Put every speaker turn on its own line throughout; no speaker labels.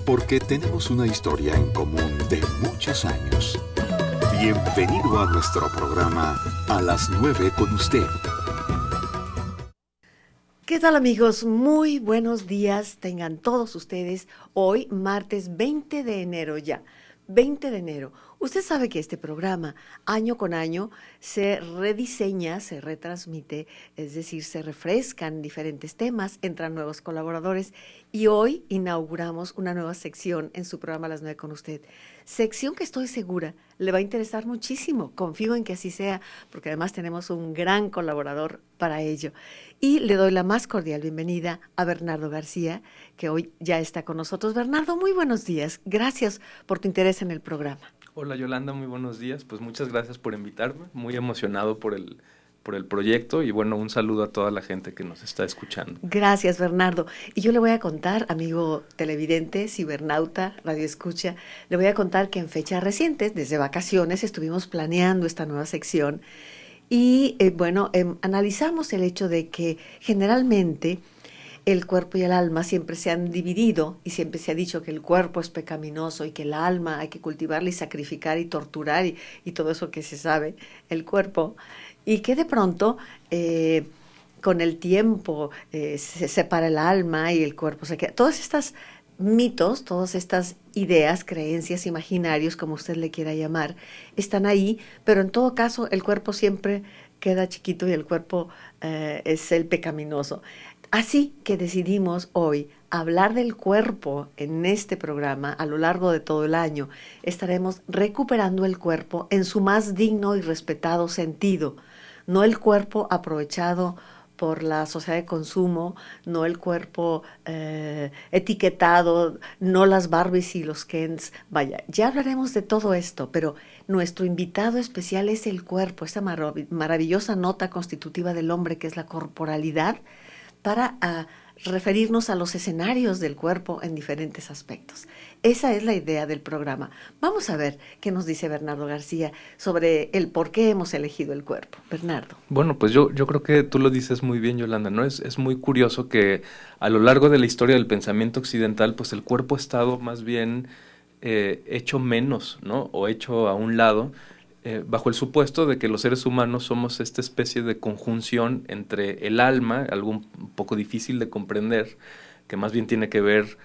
porque tenemos una historia en común de muchos años. Bienvenido a nuestro programa A las 9 con usted.
¿Qué tal, amigos? Muy buenos días tengan todos ustedes. Hoy, martes 20 de enero ya. 20 de enero. Usted sabe que este programa, año con año, se rediseña, se retransmite, es decir, se refrescan diferentes temas, entran nuevos colaboradores y hoy inauguramos una nueva sección en su programa A las 9 con usted. Sección que estoy segura le va a interesar muchísimo. Confío en que así sea, porque además tenemos un gran colaborador para ello. Y le doy la más cordial bienvenida a Bernardo García, que hoy ya está con nosotros. Bernardo, muy buenos días. Gracias por tu interés en el programa.
Hola Yolanda, muy buenos días. Pues muchas gracias por invitarme. Muy emocionado por el proyecto y bueno, un saludo a toda la gente que nos está escuchando.
Gracias, Bernardo. Y yo le voy a contar, amigo televidente, cibernauta, radioescucha, le voy a contar que en fechas recientes, desde vacaciones, estuvimos planeando esta nueva sección y analizamos el hecho de que generalmente el cuerpo y el alma siempre se han dividido y siempre se ha dicho que el cuerpo es pecaminoso y que el alma hay que cultivarla y sacrificar y torturar y todo eso que se sabe, el cuerpo, y que de pronto con el tiempo se separa el alma y el cuerpo se queda. Todas estas mitos, todas estas ideas, creencias, imaginarios, como usted le quiera llamar, están ahí, pero en todo caso el cuerpo siempre queda chiquito y el cuerpo es el pecaminoso. Así que decidimos hoy hablar del cuerpo en este programa. A lo largo de todo el año estaremos recuperando el cuerpo en su más digno y respetado sentido, no el cuerpo aprovechado por la sociedad de consumo, no el cuerpo etiquetado, no las Barbies y los Kens. Vaya, ya hablaremos de todo esto, pero nuestro invitado especial es el cuerpo, esa maravillosa nota constitutiva del hombre que es la corporalidad, para referirnos a los escenarios del cuerpo en diferentes aspectos. Esa es la idea del programa. Vamos a ver qué nos dice Bernardo García sobre el por qué hemos elegido el cuerpo. Bernardo.
Bueno, pues yo creo que tú lo dices muy bien, Yolanda, ¿no? Es muy curioso que a lo largo de la historia del pensamiento occidental, pues el cuerpo ha estado más bien hecho menos, ¿no? O hecho a un lado, bajo el supuesto de que los seres humanos somos esta especie de conjunción entre el alma, algo un poco difícil de comprender, que más bien tiene que ver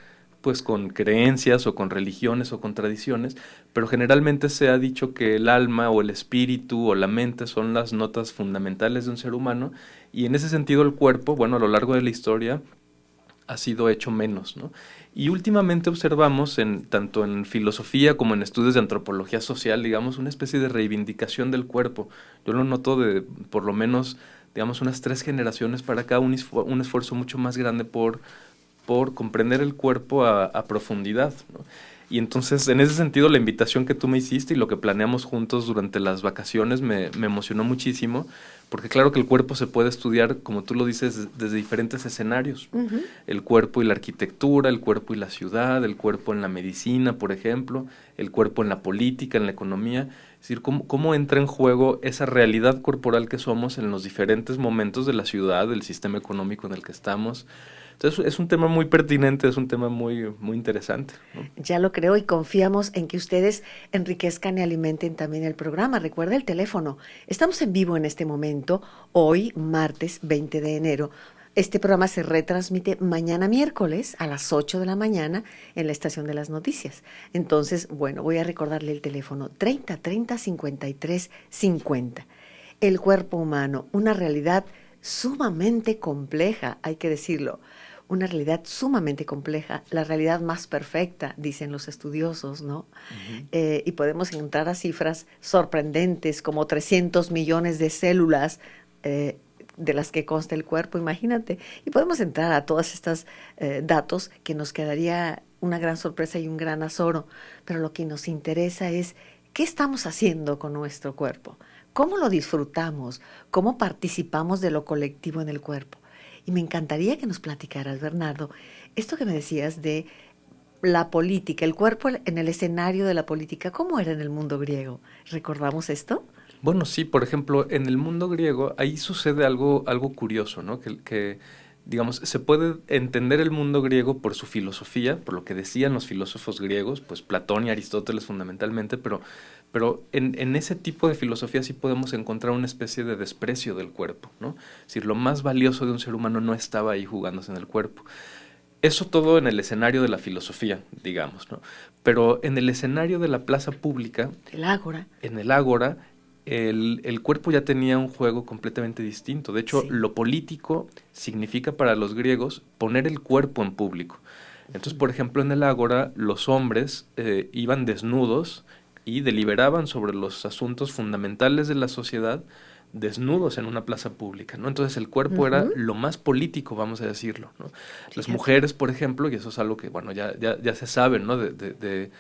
pues con creencias o con religiones o con tradiciones, pero generalmente se ha dicho que el alma o el espíritu o la mente son las notas fundamentales de un ser humano y en ese sentido el cuerpo, bueno, a lo largo de la historia ha sido hecho menos, ¿no? Y últimamente observamos, tanto en filosofía como en estudios de antropología social, digamos, una especie de reivindicación del cuerpo. Yo lo noto de, por lo menos, digamos, unas 3 generaciones para acá, un esfuerzo mucho más grande por comprender el cuerpo a profundidad, ¿no? Y entonces, en ese sentido, la invitación que tú me hiciste y lo que planeamos juntos durante las vacaciones me emocionó muchísimo, porque claro que el cuerpo se puede estudiar, como tú lo dices, desde diferentes escenarios.
Uh-huh.
El cuerpo y la arquitectura, el cuerpo y la ciudad, el cuerpo en la medicina, por ejemplo, el cuerpo en la política, en la economía. Es decir, cómo entra en juego esa realidad corporal que somos en los diferentes momentos de la ciudad, del sistema económico en el que estamos. Entonces es un tema muy pertinente, es un tema muy, muy interesante, ¿no?
Ya lo creo y confiamos en que ustedes enriquezcan y alimenten también el programa. Recuerda el teléfono. Estamos en vivo en este momento, hoy, martes 20 de enero. Este programa se retransmite mañana miércoles a las 8 de la mañana en la estación de las noticias. Entonces, bueno, voy a recordarle el teléfono 30 30 53 50. El cuerpo humano, una realidad sumamente compleja, hay que decirlo. Una realidad sumamente compleja, la realidad más perfecta, dicen los estudiosos, ¿no?
Uh-huh.
Y podemos entrar a cifras sorprendentes como 300 millones de células de las que consta el cuerpo, imagínate. Y podemos entrar a todos estos datos que nos quedaría una gran sorpresa y un gran azoro. Pero lo que nos interesa es qué estamos haciendo con nuestro cuerpo, cómo lo disfrutamos, cómo participamos de lo colectivo en el cuerpo. Y me encantaría que nos platicaras, Bernardo, esto que me decías de la política, el cuerpo en el escenario de la política, ¿cómo era en el mundo griego? ¿Recordamos esto?
Bueno, sí, por ejemplo, en el mundo griego ahí sucede algo curioso, ¿no? Que digamos, se puede entender el mundo griego por su filosofía, por lo que decían los filósofos griegos, pues Platón y Aristóteles fundamentalmente, pero en ese tipo de filosofía sí podemos encontrar una especie de desprecio del cuerpo, ¿no? Es decir, lo más valioso de un ser humano no estaba ahí jugándose en el cuerpo. Eso todo en el escenario de la filosofía, digamos, ¿no? Pero en el escenario de la plaza pública,
el ágora,
en el ágora, el cuerpo ya tenía un juego completamente distinto. De hecho,
sí.
lo político significa para los griegos poner el cuerpo en público. Entonces, por ejemplo, en el ágora, los hombres iban desnudos y deliberaban sobre los asuntos fundamentales de la sociedad desnudos en una plaza pública, ¿no? Entonces el cuerpo era lo más político, vamos a decirlo, ¿no? Las mujeres, por ejemplo, y eso es algo que, bueno, ya se sabe, ¿no? De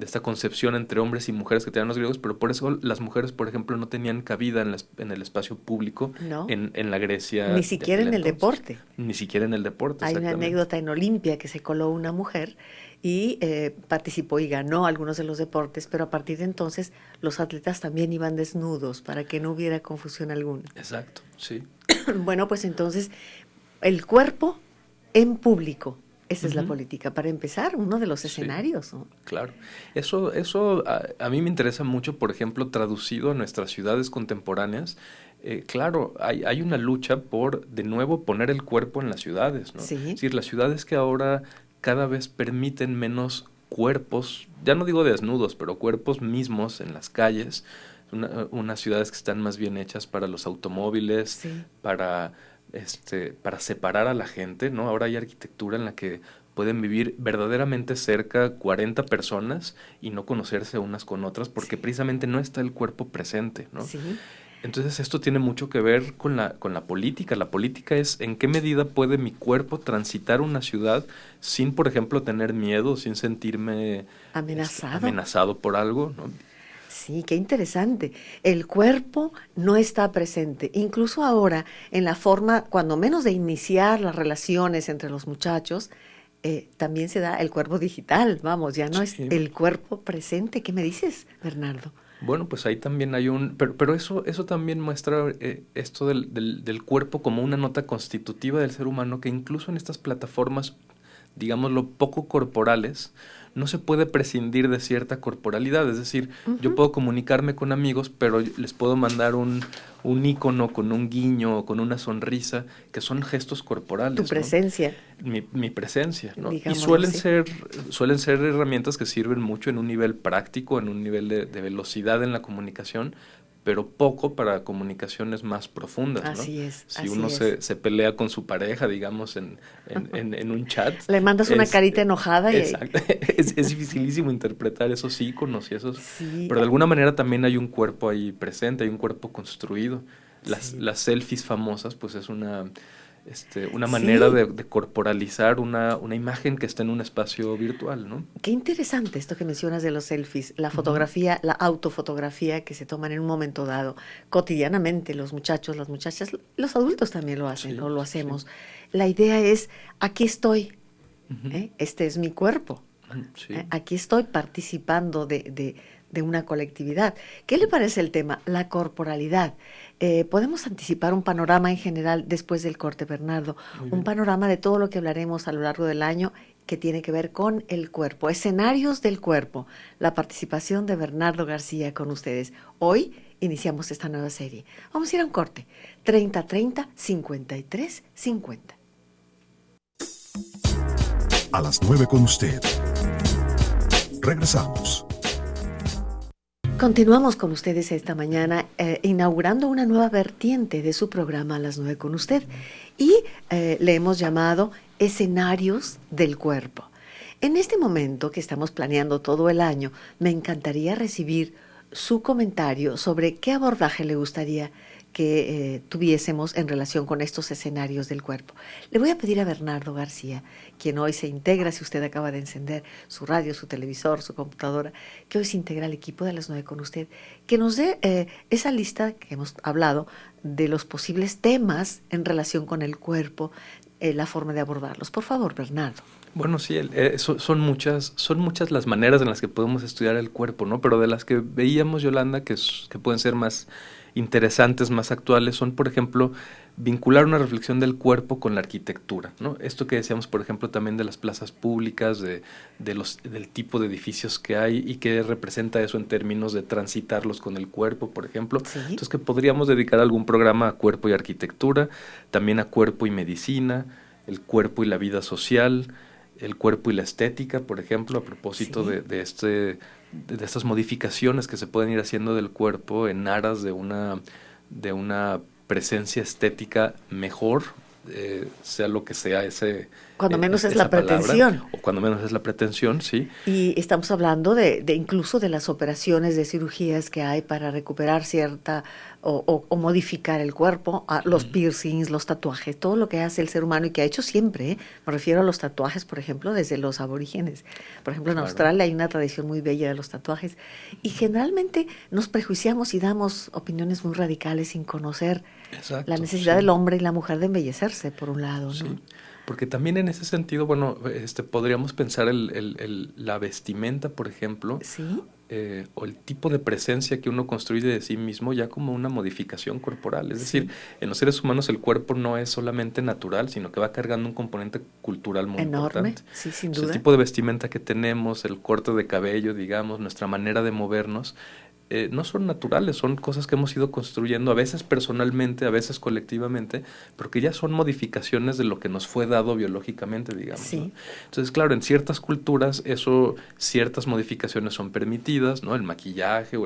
esta concepción entre hombres y mujeres que tenían los griegos, pero por eso las mujeres, por ejemplo, no tenían cabida en el espacio público,
no.
en la Grecia.
Ni siquiera en el deporte.
Ni siquiera en el deporte,
Hay una anécdota en Olimpia que se coló una mujer y participó y ganó algunos de los deportes, pero a partir de entonces los atletas también iban desnudos para que no hubiera confusión alguna.
Exacto, sí.
Bueno, pues entonces el cuerpo en público. Esa es la política. Para empezar, uno de los escenarios, ¿no?
Claro. Eso a mí me interesa mucho, por ejemplo, traducido a nuestras ciudades contemporáneas. Claro, hay una lucha por, de nuevo, poner el cuerpo en las ciudades, ¿no?
Sí.
Es decir, las ciudades que ahora cada vez permiten menos cuerpos, ya no digo desnudos, pero cuerpos mismos en las calles, unas ciudades que están más bien hechas para los automóviles,
sí.
para separar a la gente, ¿no? Ahora hay arquitectura en la que pueden vivir verdaderamente cerca 40 personas y no conocerse unas con otras porque precisamente no está el cuerpo presente, ¿no?
Sí.
Entonces esto tiene mucho que ver con la política. La política es en qué medida puede mi cuerpo transitar una ciudad sin, por ejemplo, tener miedo, sin sentirme amenazado por algo, ¿no?
Sí, qué interesante. El cuerpo no está presente. Incluso ahora, en la forma, cuando menos de iniciar las relaciones entre los muchachos, también se da el cuerpo digital. Vamos, ya no es el cuerpo presente. ¿Qué me dices, Bernardo?
Bueno, pues ahí también hay pero eso también muestra esto del cuerpo como una nota constitutiva del ser humano, que incluso en estas plataformas, digámoslo, poco corporales, no se puede prescindir de cierta corporalidad. Es decir, yo puedo comunicarme con amigos, pero les puedo mandar un ícono con un guiño, con una sonrisa, que son gestos corporales.
Tu presencia.
¿No? Mi presencia, ¿no? Y
Digámoslo
suelen ser herramientas que sirven mucho en un nivel práctico, en un nivel de velocidad en la comunicación, pero poco para comunicaciones más profundas, ¿no?
Así es.
Si uno se pelea con su pareja, digamos, en un chat.
Le mandas una carita enojada.
Exacto. Es dificilísimo interpretar esos íconos y esos. Sí. Pero de alguna manera también hay un cuerpo ahí presente, hay un cuerpo construido. Las selfies famosas, pues es una manera de corporalizar una imagen que está en un espacio virtual, ¿no?
Qué interesante esto que mencionas de los selfies, la fotografía, la autofotografía que se toman en un momento dado, cotidianamente los muchachos, las muchachas, los adultos también lo hacen, o lo hacemos. Sí. La idea es, aquí estoy, este es mi cuerpo, aquí estoy participando de una colectividad. ¿Qué le parece el tema? La corporalidad. Podemos anticipar un panorama en general después del corte, Bernardo, un panorama de todo lo que hablaremos a lo largo del año que tiene que ver con el cuerpo, escenarios del cuerpo, la participación de Bernardo García con ustedes. Hoy iniciamos esta nueva serie. Vamos a ir a un corte, 3030-5350.
A las 9 con usted. Regresamos.
Continuamos con ustedes esta mañana, inaugurando una nueva vertiente de su programa A las 9 con usted, y le hemos llamado Escenarios del Cuerpo. En este momento que estamos planeando todo el año, me encantaría recibir su comentario sobre qué abordaje le gustaría que tuviésemos en relación con estos escenarios del cuerpo. Le voy a pedir a Bernardo García, quien hoy se integra, si usted acaba de encender su radio, su televisor, su computadora, que hoy se integra al equipo de las 9 con usted, que nos dé esa lista que hemos hablado de los posibles temas en relación con el cuerpo, la forma de abordarlos. Por favor, Bernardo.
Bueno, sí, son muchas las maneras en las que podemos estudiar el cuerpo, ¿no? Pero de las que veíamos, Yolanda, que pueden ser más interesantes, más actuales, son, por ejemplo, vincular una reflexión del cuerpo con la arquitectura, ¿no? Esto que decíamos, por ejemplo, también de las plazas públicas, del tipo de edificios que hay y qué representa eso en términos de transitarlos con el cuerpo, por ejemplo.
Sí.
Entonces, que podríamos dedicar algún programa a cuerpo y arquitectura, también a cuerpo y medicina, el cuerpo y la vida social, el cuerpo y la estética, por ejemplo, a propósito
Sí.
de estas modificaciones que se pueden ir haciendo del cuerpo en aras de una presencia estética mejor, sea lo que sea
Cuando menos es
esa
la
palabra,
pretensión.
o cuando menos es la pretensión, sí.
Y estamos hablando de incluso de las operaciones de cirugías que hay para recuperar cierta o modificar el cuerpo, los piercings, los tatuajes, todo lo que hace el ser humano y que ha hecho siempre, ¿eh? Me refiero a los tatuajes, por ejemplo, desde los aborígenes. Por ejemplo, en
Claro.
Australia hay una tradición muy bella de los tatuajes y generalmente nos prejuiciamos y damos opiniones muy radicales sin conocer
Exacto,
la necesidad
sí.
del hombre y la mujer de embellecerse, por un lado, ¿no?
Sí, porque también en ese sentido, bueno, podríamos pensar la vestimenta, por ejemplo,
Sí,
o el tipo de presencia que uno construye de sí mismo ya como una modificación corporal. Es decir,
sí,
en los seres humanos el cuerpo no es solamente natural, sino que va cargando un componente cultural muy
enorme,
importante.
sí, sin
Entonces, el
duda.
tipo de vestimenta que tenemos, el corte de cabello, digamos, nuestra manera de movernos, no son naturales, son cosas que hemos ido construyendo, a veces personalmente, a veces colectivamente, pero que ya son modificaciones de lo que nos fue dado biológicamente, digamos, ¿no?
Sí.
Entonces, claro, en ciertas culturas ciertas modificaciones son permitidas, ¿no? El maquillaje,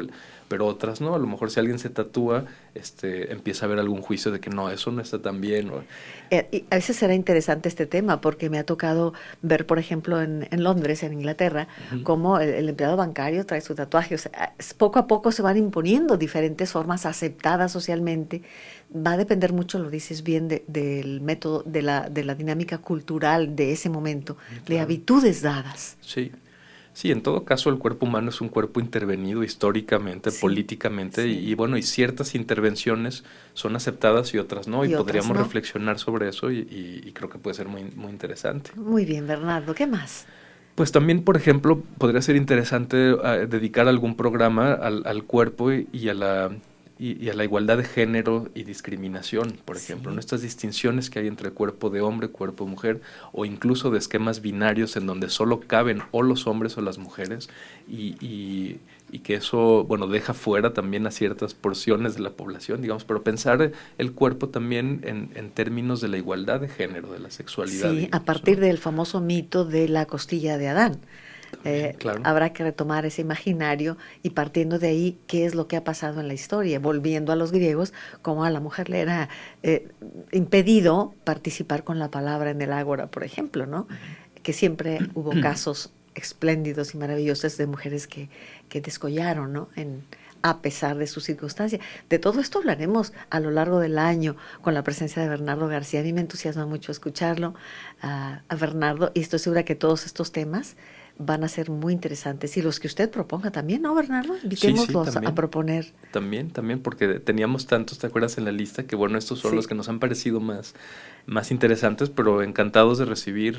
pero otras no. A lo mejor si alguien se tatúa, empieza a haber algún juicio de que no, eso no está tan bien.
Y a veces será interesante este tema porque me ha tocado ver, por ejemplo, en Londres, en Inglaterra, cómo el empleado bancario trae su tatuaje. O sea, poco a poco se van imponiendo diferentes formas aceptadas socialmente. Va a depender mucho, lo dices bien, del método, de la dinámica cultural de ese momento, de
Claro.
habitudes dadas.
Sí. Sí, en todo caso el cuerpo humano es un cuerpo intervenido históricamente,
Sí,
políticamente,
sí.
y bueno, y ciertas intervenciones son aceptadas y otras no, y
Y otras
podríamos
no.
reflexionar sobre eso y creo que puede ser muy, muy interesante.
Muy bien, Bernardo. ¿Qué más?
Pues también, por ejemplo, podría ser interesante dedicar algún programa al cuerpo y a la igualdad de género y discriminación, por ejemplo,
Sí.
¿no? Estas distinciones que hay entre cuerpo de hombre, cuerpo de mujer, o incluso de esquemas binarios en donde solo caben o los hombres o las mujeres, y que eso, bueno, deja fuera también a ciertas porciones de la población, digamos, pero pensar el cuerpo también en términos de la igualdad de género, de la sexualidad,
Sí,
digamos,
a partir
¿no?
del famoso mito de la costilla de Adán.
También, claro.
Habrá que retomar ese imaginario y partiendo de ahí, ¿qué es lo que ha pasado en la historia? Volviendo a los griegos, como a la mujer le era impedido participar con la palabra en el ágora, por ejemplo, ¿no? Que siempre hubo casos espléndidos y maravillosos de mujeres que descollaron, ¿no? A pesar de su circunstancia. De todo esto hablaremos a lo largo del año con la presencia de Bernardo García. A mí me entusiasma mucho escucharlo, a Bernardo, y estoy segura que todos estos temas van a ser muy interesantes. Y los que usted proponga también, ¿no, Bernardo?
Sí,
Invitémoslos
también.
a proponer.
También, porque teníamos tantos, ¿te acuerdas en la lista? Que bueno, estos son
Sí.
los que nos han parecido más interesantes, pero encantados de recibir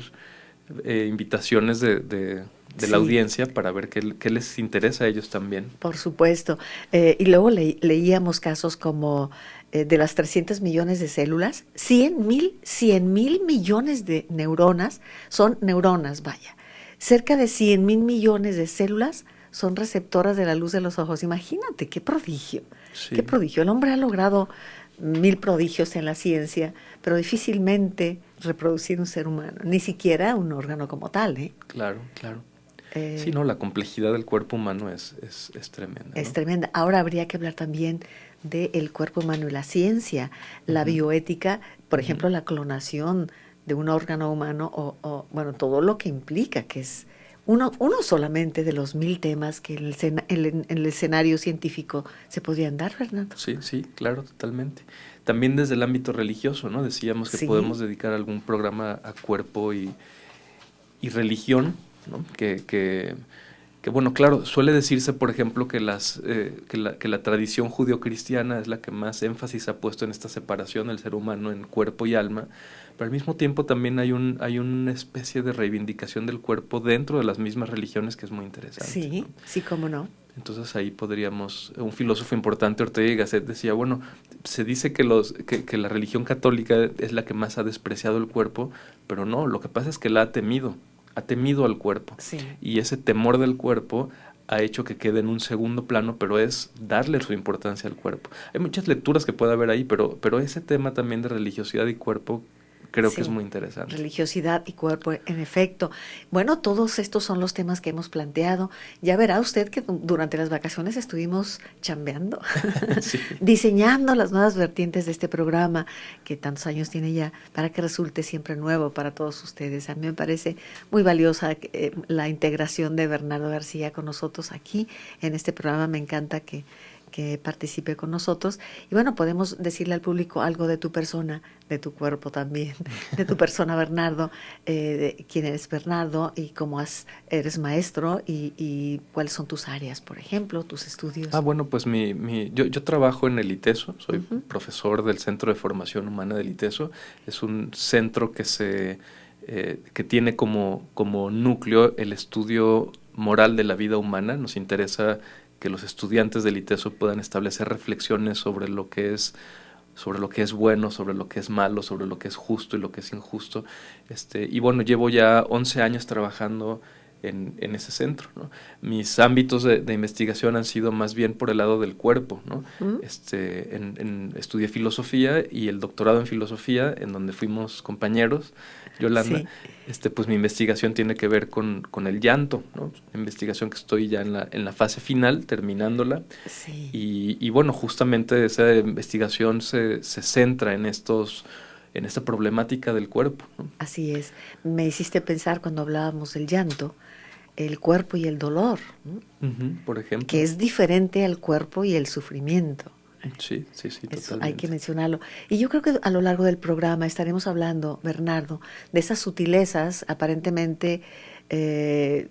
invitaciones de la
Sí.
audiencia para ver qué les interesa a ellos también.
Por supuesto. Y luego leíamos casos como de las 300 millones de células, 100 mil millones de neuronas son neuronas, vaya. Cerca de 100 mil millones de células son receptoras de la luz de los ojos. Imagínate, qué prodigio.
Sí.
Qué prodigio. El hombre ha logrado 1000 prodigios en la ciencia, pero difícilmente reproducir un ser humano, ni siquiera un órgano como tal, ¿eh?
Claro. Sí, no, la complejidad del cuerpo humano es tremenda,
Es
¿no?
tremenda. Ahora habría que hablar también del cuerpo humano y la ciencia, la bioética, por ejemplo, la clonación de un órgano humano o bueno, todo lo que implica, que es uno solamente de los 1000 temas que en el escenario científico se podrían dar, Fernando.
Sí, claro, totalmente. También desde el ámbito religioso, ¿no? Decíamos que
Sí.
podemos dedicar algún programa a cuerpo y religión, ¿no? Que bueno, claro, suele decirse, por ejemplo, que la tradición judeocristiana es la que más énfasis ha puesto en esta separación del ser humano en cuerpo y alma, pero al mismo tiempo también hay una especie de reivindicación del cuerpo dentro de las mismas religiones que es muy interesante.
Sí,
¿no?
sí, cómo no.
Entonces ahí podríamos, un filósofo importante, Ortega y Gasset, decía, bueno, se dice que la religión católica es la que más ha despreciado el cuerpo, pero no, lo que pasa es que la ha temido al cuerpo.
Sí.
Y ese temor del cuerpo ha hecho que quede en un segundo plano, pero es darle su importancia al cuerpo. Hay muchas lecturas que puede haber ahí, pero ese tema también de religiosidad y cuerpo creo que es muy interesante.
Religiosidad y cuerpo, en efecto. Bueno, todos estos son los temas que hemos planteado. Ya verá usted que durante las vacaciones estuvimos chambeando,
Sí.
diseñando las nuevas vertientes de este programa, que tantos años tiene ya, para que resulte siempre nuevo para todos ustedes. A mí me parece muy valiosa la integración de Bernardo García con nosotros aquí en este programa. Me encanta que participe con nosotros. Y bueno, podemos decirle al público algo de tu persona, de tu cuerpo también, de tu persona, Bernardo, de quién eres Bernardo y cómo eres maestro y cuáles son tus áreas, por ejemplo, tus estudios.
Bueno, pues yo trabajo en el ITESO, soy profesor del Centro de Formación Humana del ITESO. Es un centro que tiene como núcleo el estudio moral de la vida humana. Nos interesa que los estudiantes del ITESO puedan establecer reflexiones sobre lo que es bueno, sobre lo que es malo, sobre lo que es justo y lo que es injusto. Y bueno, llevo ya 11 años trabajando en ese centro, ¿no? Mis ámbitos de investigación han sido más bien por el lado del cuerpo, ¿no? Estudié filosofía y el doctorado en filosofía, en donde fuimos compañeros, Yolanda. Sí. Pues mi investigación tiene que ver con el llanto, ¿no? Investigación que estoy ya en la fase final, terminándola.
Sí.
Y bueno, justamente esa investigación se centra en esta problemática del cuerpo, ¿no?
Así es. Me hiciste pensar cuando hablábamos del llanto, el cuerpo y el dolor, ¿no?
Por ejemplo.
Que es diferente al cuerpo y el sufrimiento.
Sí, totalmente.
Eso hay que mencionarlo. Y yo creo que a lo largo del programa estaremos hablando, Bernardo, de esas sutilezas aparentemente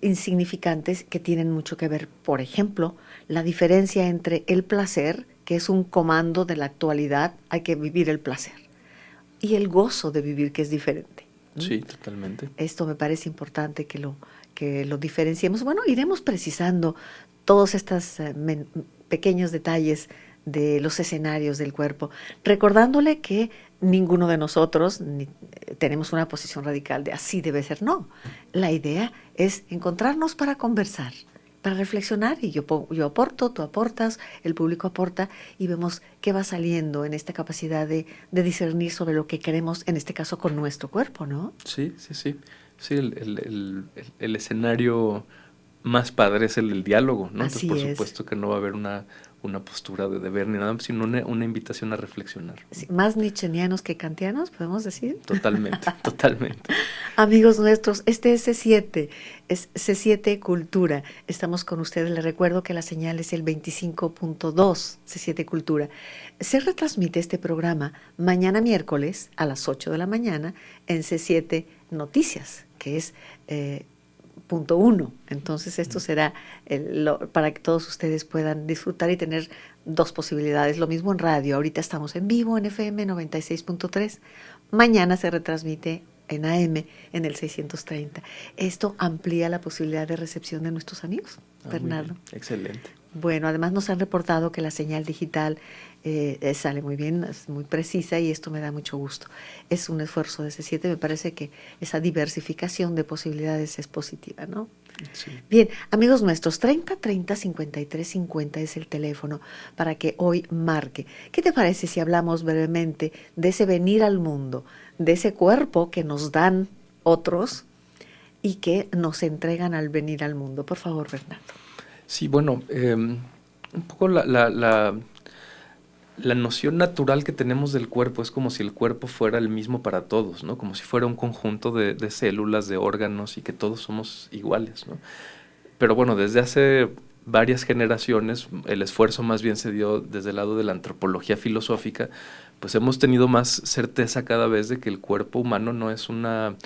insignificantes que tienen mucho que ver. Por ejemplo, la diferencia entre el placer, que es un comando de la actualidad, hay que vivir el placer, y el gozo de vivir, que es diferente.
Sí, totalmente.
Esto me parece importante que lo diferenciemos. Bueno, iremos precisando todos estos pequeños detalles de los escenarios del cuerpo, recordándole que ninguno de nosotros tenemos una posición radical de así debe ser. No, la idea es encontrarnos para conversar, para reflexionar, y yo aporto, tú aportas, el público aporta, y vemos qué va saliendo en esta capacidad de discernir sobre lo que queremos, en este caso con nuestro cuerpo, ¿no?
Sí, el escenario más padre es el del diálogo, ¿no?
Así
Entonces, por supuesto que no va a haber una postura de deber ni nada, sino una invitación a reflexionar.
Sí, más nietzscheanos que kantianos, podemos decir.
Totalmente, totalmente.
Amigos nuestros, este es C7, es C7 Cultura. Estamos con ustedes. Les recuerdo que la señal es el 25.2, C7 Cultura. Se retransmite este programa mañana miércoles a las 8 de la mañana en C7 Noticias, que es .1. Entonces esto será para que todos ustedes puedan disfrutar y tener dos posibilidades. Lo mismo en radio. Ahorita estamos en vivo en FM 96.3. Mañana se retransmite en AM en el 630. Esto amplía la posibilidad de recepción de nuestros amigos, Bernardo.
Muy bien. Excelente.
Bueno, además nos han reportado que la señal digital sale muy bien, es muy precisa, y esto me da mucho gusto. Es un esfuerzo de C7, me parece que esa diversificación de posibilidades es positiva, ¿no?
Sí.
Bien, amigos nuestros, 3030-5350 es el teléfono para que hoy marque. ¿Qué te parece si hablamos brevemente de ese venir al mundo, de ese cuerpo que nos dan otros y que nos entregan al venir al mundo? Por favor, Bernardo.
Sí, bueno, un poco la noción natural que tenemos del cuerpo es como si el cuerpo fuera el mismo para todos, ¿no? Como si fuera un conjunto de células, de órganos, y que todos somos iguales, ¿no? Pero bueno, desde hace varias generaciones, el esfuerzo más bien se dio desde el lado de la antropología filosófica, pues hemos tenido más certeza cada vez de que el cuerpo humano no es una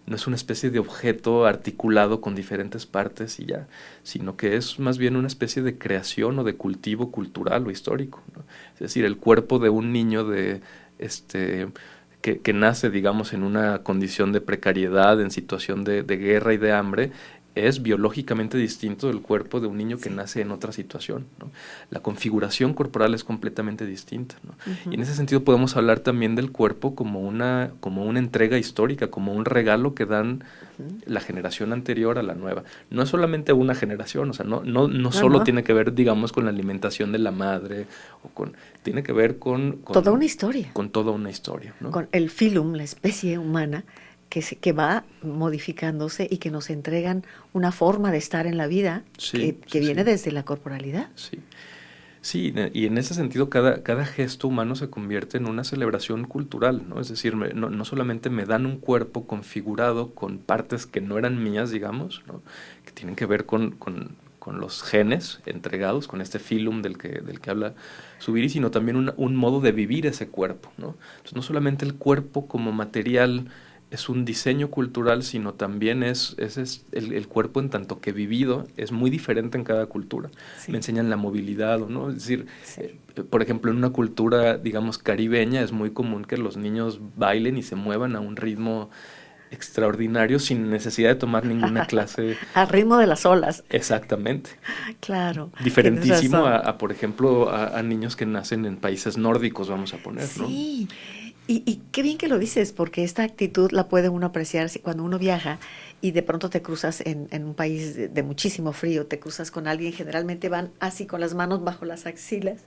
no es una especie de objeto articulado con diferentes partes y ya, sino que es más bien una especie de creación o de cultivo cultural o histórico, ¿no? Es decir, el cuerpo de un niño que nace, digamos, en una condición de precariedad, en situación de guerra y de hambre, es biológicamente distinto del cuerpo de un niño que nace en otra situación, ¿no? La configuración corporal es completamente distinta, ¿no?
Ujú.
Y en ese sentido podemos hablar también del cuerpo como una entrega histórica, como un regalo que dan la generación anterior a la nueva. No es solamente una generación, o sea, no
No,
solo
no,
tiene que ver, digamos, con la alimentación de la madre, tiene que ver
toda una historia,
con toda una historia, ¿no?
con el filum, la especie humana, que va modificándose y que nos entregan una forma de estar en la vida
Sí,
que
sí,
viene
sí.
desde la corporalidad.
Sí. Sí, y en ese sentido cada gesto humano se convierte en una celebración cultural, ¿no? Es decir, no solamente me dan un cuerpo configurado con partes que no eran mías, digamos, ¿no? Que tienen que ver con los genes entregados, con este filum del que habla Zubiri, sino también un modo de vivir ese cuerpo, ¿no? Entonces, no solamente el cuerpo como material es un diseño cultural, sino también es el cuerpo en tanto que vivido es muy diferente en cada cultura. Me
Sí,
enseñan la movilidad, ¿no? Es decir,
sí.
por ejemplo, en una cultura, digamos, caribeña, es muy común que los niños bailen y se muevan a un ritmo extraordinario sin necesidad de tomar ninguna clase.
Al ritmo de las olas,
Exactamente.
claro, tienes
Diferentísimo
razón.
por ejemplo, a niños que nacen en países nórdicos, vamos a poner, ¿no?
Sí, y qué bien que lo dices, porque esta actitud la puede uno apreciar cuando uno viaja y de pronto te cruzas en un país de muchísimo frío, te cruzas con alguien, generalmente van así con las manos bajo las axilas.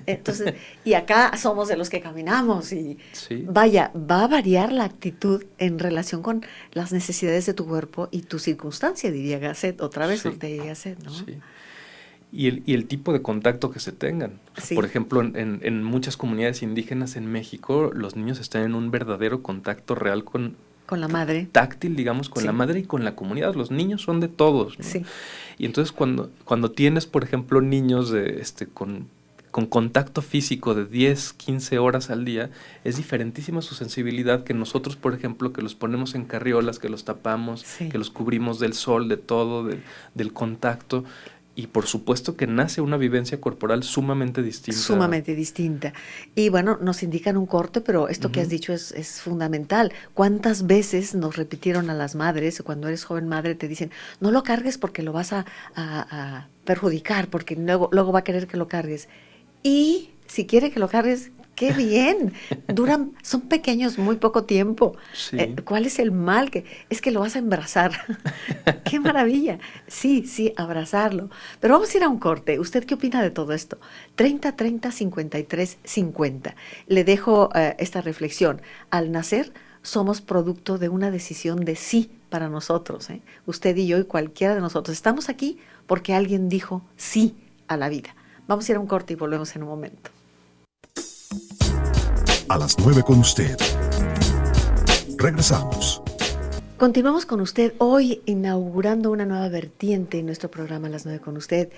Entonces, y acá somos de los que caminamos y
Sí,
vaya, va a variar la actitud en relación con las necesidades de tu cuerpo y tu circunstancia, diría Gasset, otra vez
sí,
Ortega y Gasset, ¿no?
sí. Y el tipo de contacto que se tengan. O sea, por
Sí,
ejemplo, en muchas comunidades indígenas en México, los niños están en un verdadero contacto real
con la madre,
táctil, digamos, con la
sí,
madre y con la comunidad. Los niños son de todos, ¿no?
sí,
Y entonces cuando tienes, por ejemplo, niños con contacto físico de 10 15 horas al día, es diferentísima su sensibilidad que nosotros, por ejemplo, que los ponemos en carriolas, que los tapamos,
sí.
que los cubrimos del sol, de todo, del contacto. Y por supuesto que nace una vivencia corporal sumamente distinta.
Sumamente distinta. Y bueno, nos indican un corte, pero esto que has
Ujú.
dicho es fundamental. ¿Cuántas veces nos repitieron a las madres, cuando eres joven madre, te dicen, no lo cargues porque lo vas a perjudicar, porque luego va a querer que lo cargues? Y si quiere que lo cargues, qué bien. Son pequeños muy poco tiempo.
Sí.
¿Cuál es el mal? Es que lo vas a embarazar. Qué maravilla. Sí, sí, abrazarlo. Pero vamos a ir a un corte. ¿Usted qué opina de todo esto? 30 30 53 50. Le dejo esta reflexión. Al nacer somos producto de una decisión de sí para nosotros, ¿eh? Usted y yo y cualquiera de nosotros. Estamos aquí porque alguien dijo sí a la vida. Vamos a ir a un corte y volvemos en un momento.
A las 9 con usted. Regresamos.
Continuamos con usted hoy inaugurando una nueva vertiente en nuestro programa a las 9 con usted.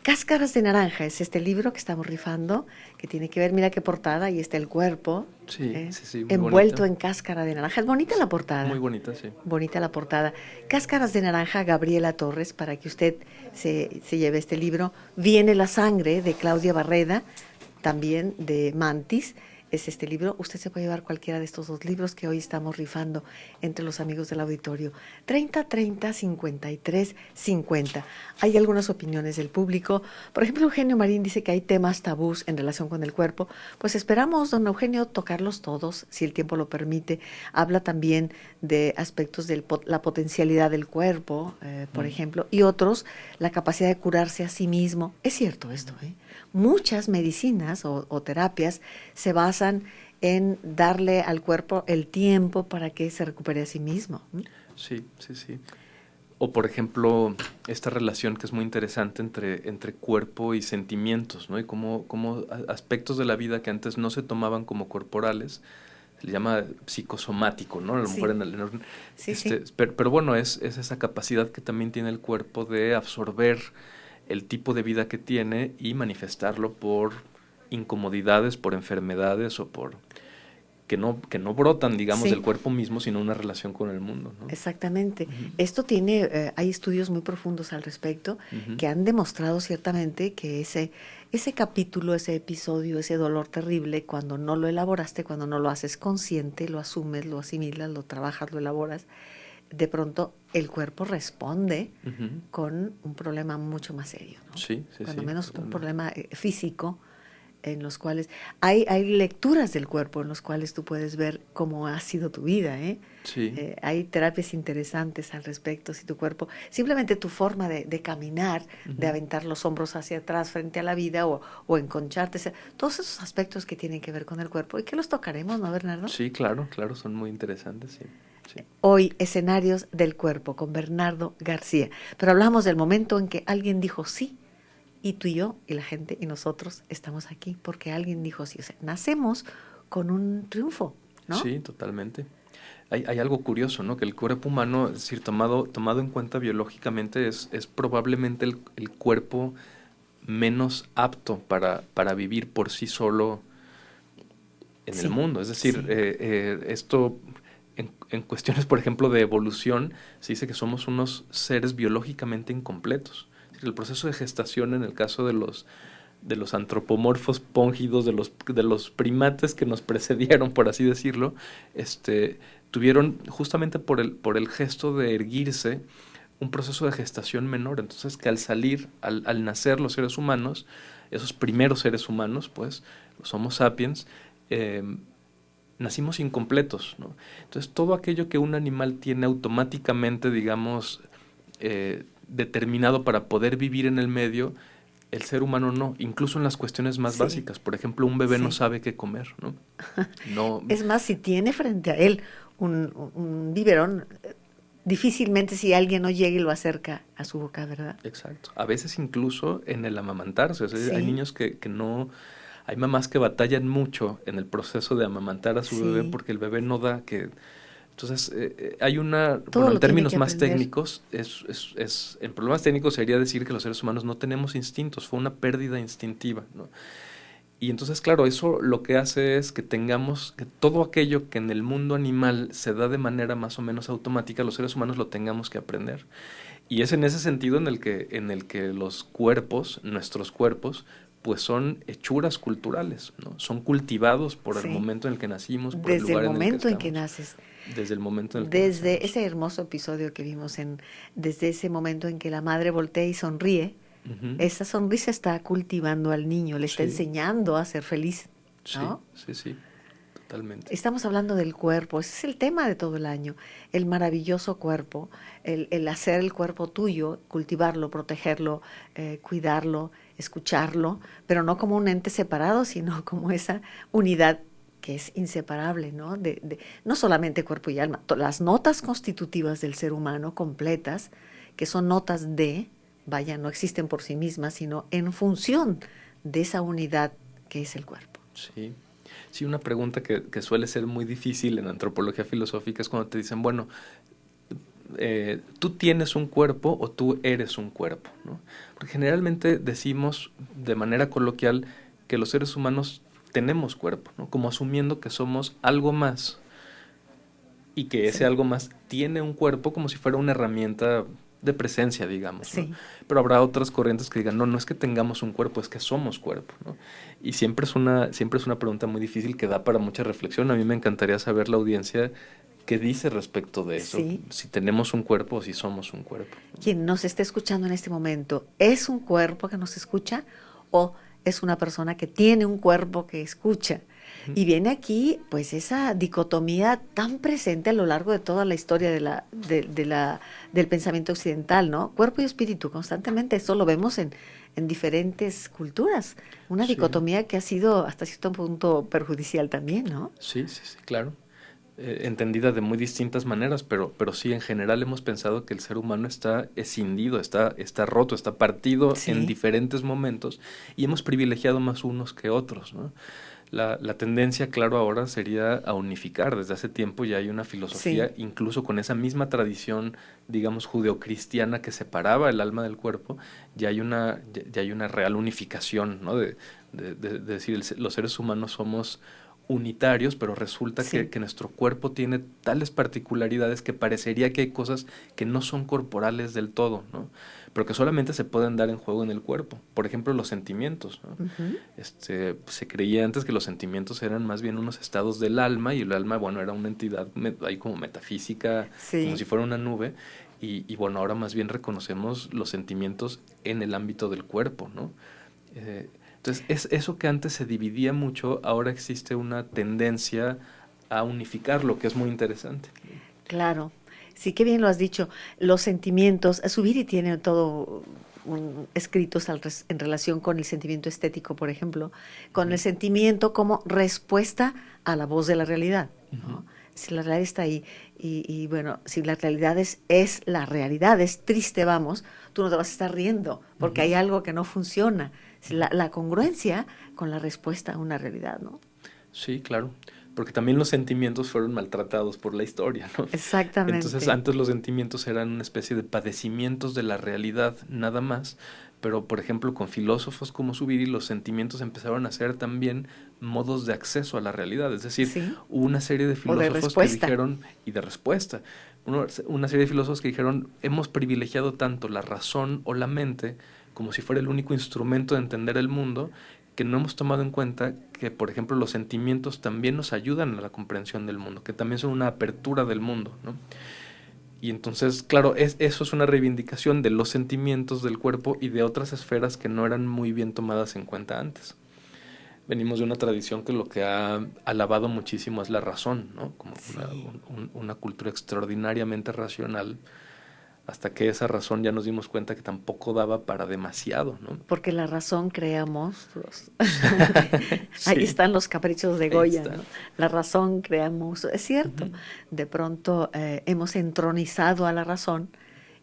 Cáscaras de naranja es este libro que estamos rifando, que tiene que ver, mira qué portada, y está el cuerpo
Sí, sí, sí, muy
envuelto
bonita.
en cáscara de naranja. Es bonita la
Muy
portada,
bonita, sí.
bonita la portada. Cáscaras de naranja, Gabriela Torres, para que usted se lleve este libro. Viene la sangre, de Claudia Barreda, también de Mantis. Es este libro. Usted se puede llevar cualquiera de estos dos libros que hoy estamos rifando entre los amigos del auditorio. 30 30 53 50. Hay algunas opiniones del público. Por ejemplo, Eugenio Marín dice que hay temas tabús en relación con el cuerpo. Pues esperamos, don Eugenio, tocarlos todos, si el tiempo lo permite. Habla también de aspectos de la potencialidad del cuerpo, por ejemplo, y otros, la capacidad de curarse a sí mismo. Es cierto esto, ¿eh? Muchas medicinas o terapias se basan en darle al cuerpo el tiempo para que se recupere a sí mismo.
Sí, sí, sí. O por ejemplo, esta relación que es muy interesante entre cuerpo y sentimientos, ¿no? Y cómo aspectos de la vida que antes no se tomaban como corporales, se le llama psicosomático, ¿no? A lo mejor
Sí, sí, sí.
pero bueno, es esa capacidad que también tiene el cuerpo de absorber el tipo de vida que tiene y manifestarlo por incomodidades, por enfermedades o por que no brotan, digamos,
Sí.
del cuerpo mismo, sino una relación con el mundo, ¿no?
Exactamente.
Ujú.
Esto tiene, hay estudios muy profundos al respecto
Ujú.
que han demostrado ciertamente que ese capítulo, ese episodio, ese dolor terrible, cuando no lo elaboraste, cuando no lo haces consciente, lo asumes, lo asimilas, lo trabajas, lo elaboras, de pronto el cuerpo responde
Ujú.
con un problema mucho más serio, ¿no?
Sí, sí,
Cuando
sí,
menos un
totalmente.
problema físico en los cuales hay lecturas del cuerpo en los cuales tú puedes ver cómo ha sido tu vida, ¿eh?
Sí.
Hay terapias interesantes al respecto, si tu cuerpo, simplemente tu forma de caminar, de
Ujú.
aventar los hombros hacia atrás frente a la vida o enconcharte, todos esos aspectos que tienen que ver con el cuerpo y que los tocaremos, ¿no, Bernardo?
Sí, claro, claro, son muy interesantes, sí. Sí.
Hoy, escenarios del cuerpo con Bernardo García. Pero hablamos del momento en que alguien dijo sí y tú y yo y la gente y nosotros estamos aquí porque alguien dijo sí. O sea, nacemos con un triunfo, ¿no?
Sí, totalmente. Hay algo curioso, ¿no? Que el cuerpo humano, es decir, tomado en cuenta biológicamente, es probablemente el cuerpo menos apto para vivir por sí solo en el
Sí,
mundo. Es decir,
sí,
esto en cuestiones, por ejemplo, de evolución, se dice que somos unos seres biológicamente incompletos. Es decir, el proceso de gestación en el caso de los antropomorfos póngidos, de los primates que nos precedieron, por así decirlo, tuvieron justamente por el gesto de erguirse un proceso de gestación menor. Entonces, que al salir, al nacer los seres humanos, esos primeros seres humanos, pues, los Homo sapiens, eh, nacimos incompletos, ¿no? Entonces, todo aquello que un animal tiene automáticamente, digamos, determinado para poder vivir en el medio, el ser humano no, incluso en las cuestiones más
sí,
básicas. Por ejemplo, un bebé no
sí.
sabe qué comer, ¿no? No,
Es más, si tiene frente a él un biberón, difícilmente si alguien no llega y lo acerca a su boca, ¿verdad?
exacto. A veces incluso en el amamantarse, o sea, hay
Sí,
niños que no, hay mamás que batallan mucho en el proceso de amamantar a su bebé
sí.
porque el bebé no da que... Entonces, hay una,
Todo
bueno, en
lo tiene
términos
que
más
aprender.
técnicos, en problemas técnicos sería decir que los seres humanos no tenemos instintos, fue una pérdida instintiva, ¿no? Y entonces, claro, eso lo que hace es que tengamos, que todo aquello que en el mundo animal se da de manera más o menos automática, los seres humanos lo tengamos que aprender. Y es en ese sentido en el que los cuerpos, nuestros cuerpos, pues son hechuras culturales, ¿no? Son cultivados por el
Sí.
momento en el que nacimos, por el
Desde el
lugar en el que
momento en que
estamos,
naces,
desde el momento en el que
desde
nacemos.
ese hermoso episodio que vimos desde ese momento en que la madre voltea y sonríe,
Ujú.
esa sonrisa está cultivando al niño, le está
Sí,
enseñando a ser feliz,
sí,
¿no?
sí, sí, totalmente.
Estamos hablando del cuerpo, ese es el tema de todo el año, el maravilloso cuerpo, el hacer el cuerpo tuyo, cultivarlo, protegerlo, cuidarlo, escucharlo, pero no como un ente separado, sino como esa unidad que es inseparable, ¿no? No solamente cuerpo y alma, las notas constitutivas del ser humano completas, que son notas de, vaya, no existen por sí mismas, sino en función de esa unidad que es el cuerpo.
Sí. Sí, una pregunta que suele ser muy difícil en antropología filosófica es cuando te dicen, bueno, ¿tú tienes un cuerpo o tú eres un cuerpo? ¿No? Porque generalmente decimos de manera coloquial que los seres humanos tenemos cuerpo, ¿no? Como asumiendo que somos algo más y que ese
Sí,
algo más tiene un cuerpo como si fuera una herramienta de presencia, digamos, ¿no?
sí.
Pero habrá otras corrientes que digan, no, no es que tengamos un cuerpo, es que somos cuerpo, ¿no? Y siempre es una pregunta muy difícil que da para mucha reflexión. A mí me encantaría saber la audiencia qué dice respecto de eso,
Sí,
si tenemos un cuerpo o si somos un cuerpo.
quien nos esté escuchando en este momento, ¿es un cuerpo que nos escucha o es una persona que tiene un cuerpo que escucha?
Ujú.
Y viene aquí, pues, esa dicotomía tan presente a lo largo de toda la historia del pensamiento occidental, ¿no? Cuerpo y espíritu, constantemente. Esto lo vemos en diferentes culturas. Una
Sí,
dicotomía que ha sido hasta cierto punto perjudicial también, ¿no?
sí, sí, sí, claro. Entendida de muy distintas maneras, pero sí, en general hemos pensado que el ser humano está escindido, está roto, está partido en
Sí,
diferentes momentos y hemos privilegiado más unos que otros, ¿no? La tendencia, claro, ahora sería a unificar. Desde hace tiempo ya hay una
sí.
filosofía, incluso con esa misma tradición, digamos, judeocristiana que separaba el alma del cuerpo, ya hay una real unificación, ¿no? De decir, los seres humanos somos unitarios, pero resulta
Sí.
que nuestro cuerpo tiene tales particularidades que parecería que hay cosas que no son corporales del todo, ¿no? Pero que solamente se pueden dar en juego en el cuerpo. Por ejemplo, los sentimientos, ¿no?
Ujú.
Se creía antes que los sentimientos eran más bien unos estados del alma, y el alma, bueno, era una entidad ahí como metafísica, como si
Sí,
fuera una nube, bueno, ahora más bien reconocemos los sentimientos en el ámbito del cuerpo, ¿no? Eh, entonces, es eso que antes se dividía mucho, ahora existe una tendencia a unificarlo, que es muy interesante.
claro. Sí, qué bien lo has dicho. Los sentimientos, Zubiri tiene todo escritos en relación con el sentimiento estético, por ejemplo, con el
Ujú,
sentimiento como respuesta a la voz de la realidad,
ujú,
¿no? Si la realidad está ahí bueno, si la realidad es la realidad, es triste, vamos, tú no te vas a estar riendo porque
ujú,
hay algo que no funciona. Si
ujú.
la congruencia con la respuesta a una realidad, ¿no?
Sí, claro, porque también los sentimientos fueron maltratados por la historia, ¿no? Entonces
Exactamente.
antes los sentimientos eran una especie de padecimientos de la realidad, nada más, pero por ejemplo con filósofos como Zubiri los sentimientos empezaron a ser también modos de acceso a la realidad, es decir,
Sí,
hubo una serie de
o de
filósofos que
respuesta.
dijeron, y de respuesta, una serie de filósofos que dijeron, hemos privilegiado tanto la razón o la mente como si fuera el único instrumento de entender el mundo, que no hemos tomado en cuenta que, por ejemplo, los sentimientos también nos ayudan a la comprensión del mundo, que también son una apertura del mundo, ¿no? Y entonces, claro, eso es una reivindicación de los sentimientos del cuerpo y de otras esferas que no eran muy bien tomadas en cuenta antes. Venimos de una tradición que lo que ha alabado muchísimo es la razón, ¿no? Como
Sí,
una cultura extraordinariamente racional, hasta que esa razón ya nos dimos cuenta que tampoco daba para demasiado, ¿no?
porque la razón crea monstruos. Ahí
Sí,
están los caprichos de
ahí
Goya,
está.
¿no? La razón crea monstruos. Es cierto,
Ujú.
de pronto hemos entronizado a la razón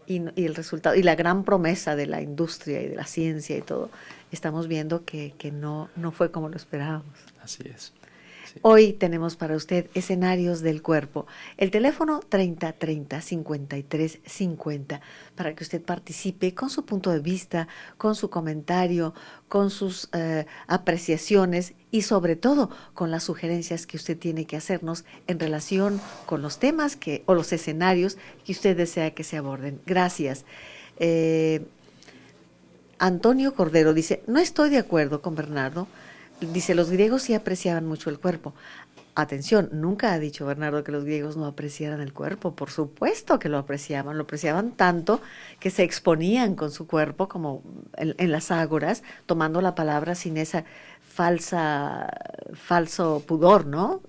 y el resultado, y la gran promesa de la industria y de la ciencia y todo, estamos viendo que no fue como lo esperábamos.
Así es. Sí.
Hoy tenemos para usted escenarios del cuerpo. El teléfono 3030-5350 para que usted participe con su punto de vista, con su comentario, con sus apreciaciones y sobre todo con las sugerencias que usted tiene que hacernos en relación con los temas o los escenarios que usted desea que se aborden. Gracias. Eh, Antonio Cordero dice, no estoy de acuerdo con Bernardo. Dice, los griegos sí apreciaban mucho el cuerpo. Atención, nunca ha dicho Bernardo que los griegos no apreciaran el cuerpo. Por supuesto que lo apreciaban tanto que se exponían con su cuerpo como en las ágoras, tomando la palabra sin esa falso pudor, ¿no?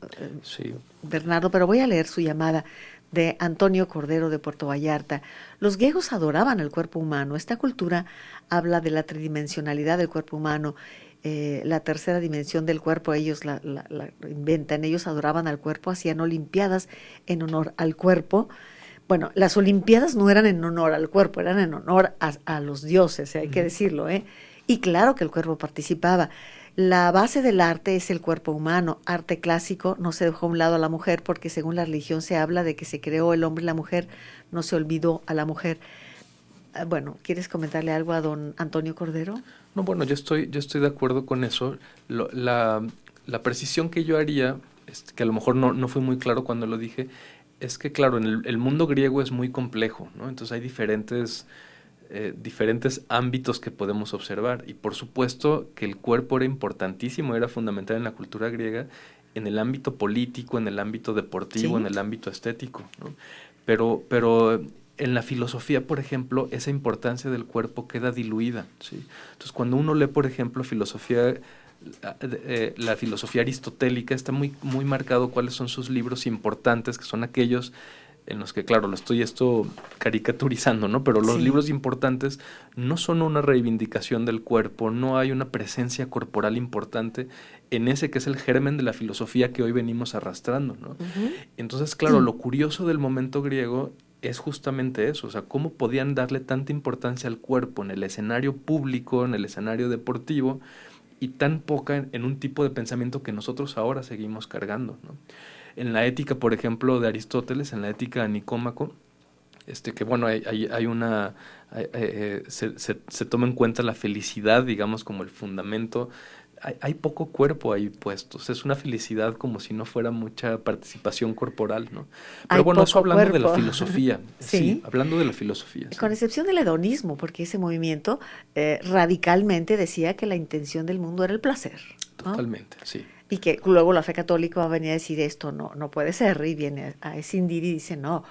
Sí.
Bernardo, pero voy a leer su llamada de Antonio Cordero de Puerto Vallarta. Los griegos adoraban el cuerpo humano. Esta cultura habla de la tridimensionalidad del cuerpo humano, la tercera dimensión del cuerpo, ellos la inventan, ellos adoraban al cuerpo, hacían olimpiadas en honor al cuerpo. Bueno, las olimpiadas no eran en honor al cuerpo, eran en honor a los dioses, hay que
Ujú.
decirlo, ¿eh? Y claro que el cuerpo participaba. La base del arte es el cuerpo humano. Arte clásico no se dejó a un lado a la mujer porque según la religión se habla de que se creó el hombre y la mujer, no se olvidó a la mujer. Bueno, ¿quieres comentarle algo a don Antonio Cordero?
No, bueno, yo estoy de acuerdo con eso. La precisión que yo haría, que a lo mejor no fue muy claro cuando lo dije, es que, claro, en el mundo griego es muy complejo, ¿no? Entonces hay diferentes ámbitos que podemos observar. Y por supuesto que el cuerpo era importantísimo, era fundamental en la cultura griega, en el ámbito político, en el ámbito deportivo, en
Sí.
el ámbito estético, ¿no? Pero en la filosofía, por ejemplo, esa importancia del cuerpo queda diluida, ¿sí? Entonces, cuando uno lee, por ejemplo, la filosofía aristotélica, está muy marcado cuáles son sus libros importantes, que son aquellos en los que, claro, lo estoy caricaturizando, ¿no? Pero los
Sí.
libros importantes no son una reivindicación del cuerpo, no hay una presencia corporal importante en ese que es el germen de la filosofía que hoy venimos arrastrando, ¿no?
Ujú.
Entonces, claro, lo curioso del momento griego es justamente eso, o sea, cómo podían darle tanta importancia al cuerpo en el escenario público, en el escenario deportivo, y tan poca en un tipo de pensamiento que nosotros ahora seguimos cargando, ¿no? En la ética, por ejemplo, de Aristóteles, en la ética de Nicómaco, que bueno, hay una, se toma en cuenta la felicidad, digamos, como el fundamento. hay poco cuerpo ahí puestos. Es una felicidad como si no fuera mucha participación corporal, ¿no? Pero
Hay
bueno, eso
poco
hablando de la
cuerpo.
filosofía. Sí,
Sí.
hablando de la filosofía, sí.
Con excepción del hedonismo, porque ese movimiento radicalmente decía que la intención del mundo era el placer, ¿no?
Totalmente, sí.
Y que luego la fe católica va a venir a decir esto no puede ser, y viene a escindir y dice no,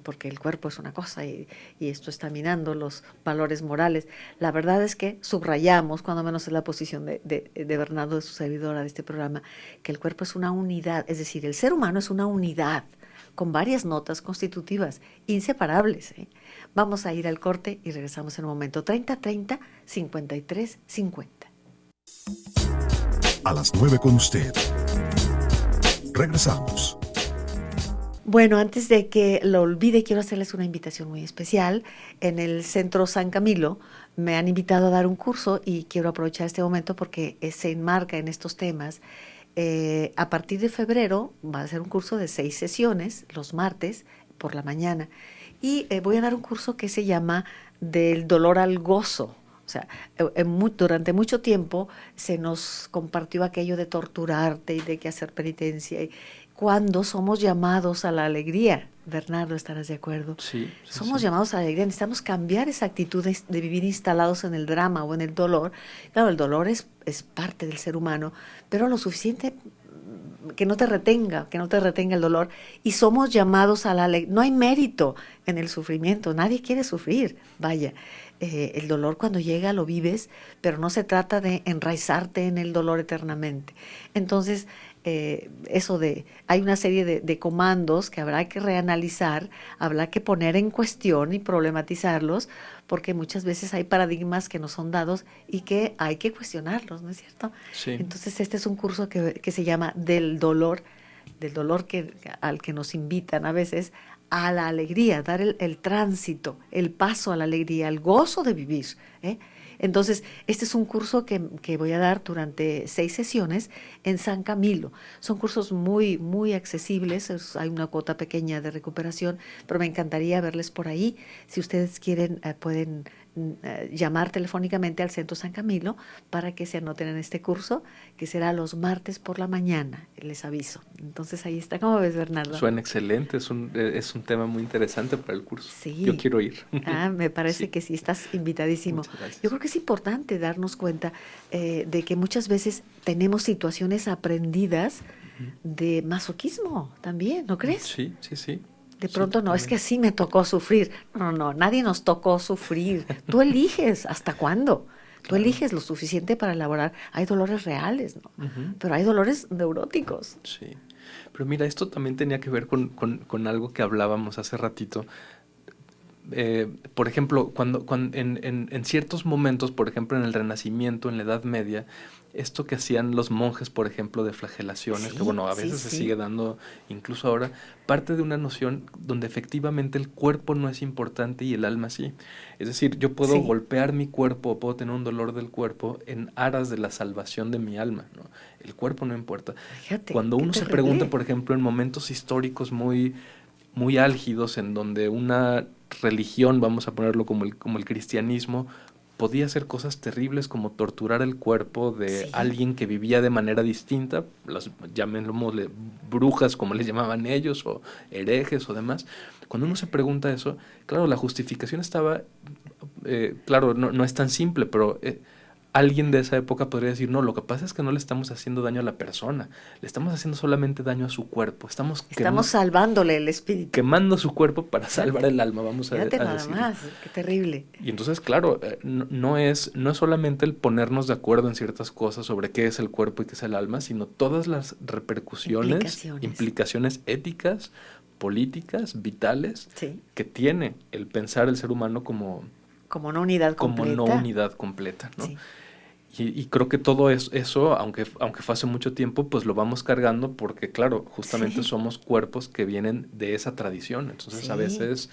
porque el cuerpo es una cosa y esto está minando los valores morales. La verdad es que subrayamos, cuando menos es la posición de Bernardo, de su servidora de este programa, que el cuerpo es una unidad, es decir, el ser humano es una unidad con varias notas constitutivas, inseparables. Vamos a ir al corte y regresamos en un momento. 3030 53 50.
A las 9 con usted. Regresamos.
Bueno, antes de que lo olvide, quiero hacerles una invitación muy especial. En el Centro San Camilo me han invitado a dar un curso y quiero aprovechar este momento porque se enmarca en estos temas. A partir de febrero va a ser un curso de 6 sesiones, los martes por la mañana. Y voy a dar un curso que se llama Del dolor al gozo. O sea, durante mucho tiempo se nos compartió aquello de torturarte y de que hacer penitencia. Cuando somos llamados a la alegría, Bernardo, ¿estarás de acuerdo?
Sí,
Somos
sí.
llamados a la alegría, necesitamos cambiar esa actitud de vivir instalados en el drama o en el dolor. Claro, el dolor es parte del ser humano, pero lo suficiente que no te retenga el dolor. Y somos llamados a la alegría. No hay mérito en el sufrimiento, nadie quiere sufrir, vaya. El dolor cuando llega lo vives, pero no se trata de enraizarte en el dolor eternamente. Entonces, hay una serie de comandos que habrá que reanalizar, habrá que poner en cuestión y problematizarlos, porque muchas veces hay paradigmas que nos son dados y que hay que cuestionarlos, ¿no es cierto?
Sí.
Entonces, este es un curso que se llama del dolor al que nos invitan a veces, a la alegría, dar el tránsito, el paso a la alegría, el gozo de vivir. Entonces, este es un curso que voy a dar durante 6 sesiones en San Camilo. Son cursos muy, muy accesibles, hay una cuota pequeña de recuperación, pero me encantaría verles por ahí. Si ustedes quieren, pueden llamar telefónicamente al Centro San Camilo para que se anoten en este curso, que será los martes por la mañana, les aviso. Entonces ahí está. ¿Cómo ves, Bernardo?
Suena excelente, es un tema muy interesante para el curso.
Sí.
Yo quiero ir.
Me parece
Sí.
que sí, estás invitadísimo.
Muchas gracias.
Yo creo que es importante darnos cuenta de que muchas veces tenemos situaciones aprendidas de masoquismo también, ¿no crees?
Sí, sí, sí.
De
Sí,
pronto no, es que
totalmente.
así me tocó sufrir. No, nadie nos tocó sufrir. Tú eliges hasta cuándo. Tú
Claro.
eliges lo suficiente para elaborar. Hay dolores reales, ¿no?
Ujú.
Pero hay dolores neuróticos.
Sí. Pero mira, esto también tenía que ver con algo que hablábamos hace ratito. Por ejemplo, cuando en ciertos momentos, por ejemplo en el Renacimiento, en la Edad Media, esto que hacían los monjes, por ejemplo, de flagelaciones,
Sí,
que bueno, a
sí,
veces se
sí.
sigue dando incluso ahora, parte de una noción donde efectivamente el cuerpo no es importante y el alma sí. Es decir, yo puedo
Sí.
golpear mi cuerpo, puedo tener un dolor del cuerpo en aras de la salvación de mi alma, ¿no? El cuerpo no importa.
Fíjate,
Cuando
qué
uno se
terrible.
pregunta, por ejemplo, en momentos históricos muy álgidos en donde una religión, vamos a ponerlo como el cristianismo, podía hacer cosas terribles como torturar el cuerpo de
Sí.
alguien que vivía de manera distinta, llamémosle brujas como les llamaban ellos, o herejes o demás. Cuando uno se pregunta eso, claro, la justificación estaba, claro, no es tan simple, pero alguien de esa época podría decir, no, lo que pasa es que no le estamos haciendo daño a la persona, le estamos haciendo solamente daño a su cuerpo, estamos
salvándole el espíritu.
quemando su cuerpo para salvar el alma, vamos a
Fíjate nada
decirlo.
más, qué terrible.
Y entonces, claro, no es solamente el ponernos de acuerdo en ciertas cosas sobre qué es el cuerpo y qué es el alma, sino todas las repercusiones, implicaciones éticas, políticas, vitales,
Sí.
que tiene el pensar el ser humano como
una unidad completa.
Como no unidad completa, ¿no?
Sí.
Y creo que todo eso, aunque fue hace mucho tiempo, pues lo vamos cargando porque, claro, justamente
Sí.
somos cuerpos que vienen de esa tradición. Entonces,
Sí.
a veces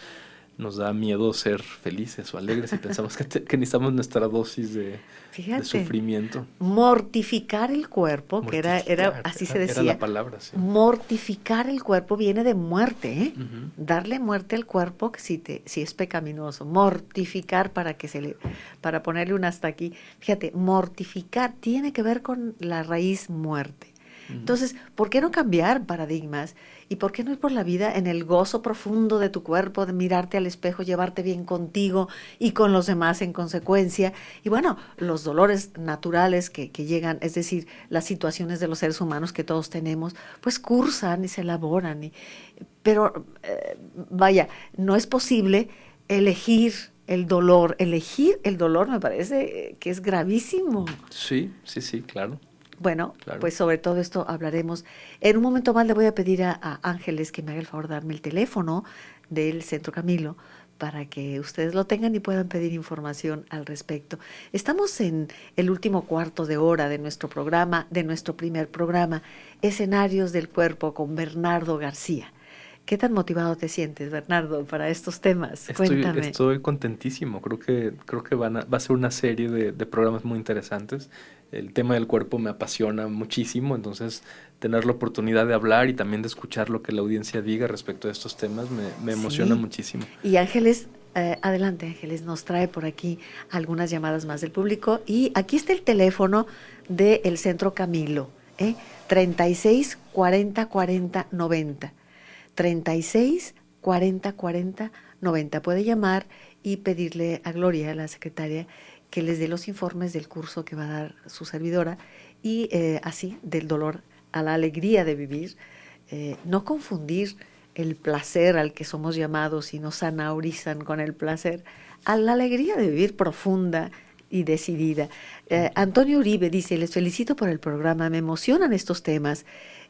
nos da miedo ser felices o alegres y pensamos que necesitamos nuestra dosis de
Fíjate,
sufrimiento.
mortificar el cuerpo, que era
Mortificar,
así se
era
decía.
la palabra, sí.
Mortificar el cuerpo viene de muerte, ¿eh?
Ujú.
Darle muerte al cuerpo que si es pecaminoso. Mortificar para ponerle un hasta aquí. Fíjate, mortificar tiene que ver con la raíz muerte. Entonces, ¿por qué no cambiar paradigmas? ¿Y por qué no ir por la vida en el gozo profundo de tu cuerpo, de mirarte al espejo, llevarte bien contigo y con los demás en consecuencia? Y bueno, los dolores naturales que llegan, es decir, las situaciones de los seres humanos que todos tenemos, pues cursan y se elaboran. Pero, vaya, no es posible elegir el dolor. Elegir el dolor me parece que es gravísimo.
Sí, claro.
Bueno,
Claro.
pues sobre todo esto hablaremos. En un momento más le voy a pedir a Ángeles que me haga el favor de darme el teléfono del Centro Camilo para que ustedes lo tengan y puedan pedir información al respecto. Estamos en el último cuarto de hora de nuestro programa, de nuestro primer programa, Escenarios del Cuerpo con Bernardo García. ¿Qué tan motivado te sientes, Bernardo, para estos temas? Cuéntame.
Estoy contentísimo. Creo que va a ser una serie de programas muy interesantes. El tema del cuerpo me apasiona muchísimo, entonces tener la oportunidad de hablar y también de escuchar lo que la audiencia diga respecto a estos temas me emociona muchísimo.
Y Ángeles, adelante Ángeles, nos trae por aquí algunas llamadas más del público. Y aquí está el teléfono del Centro Camilo, 36 40 40 90. 36 40 40 90. Puede llamar y pedirle a Gloria, la secretaria, que les dé los informes del curso que va a dar su servidora y así del dolor a la alegría de vivir. No confundir el placer al que somos llamados y nos anaurizan con el placer, a la alegría de vivir profunda y decidida. Antonio Uribe dice: les felicito por el programa, me emocionan estos temas.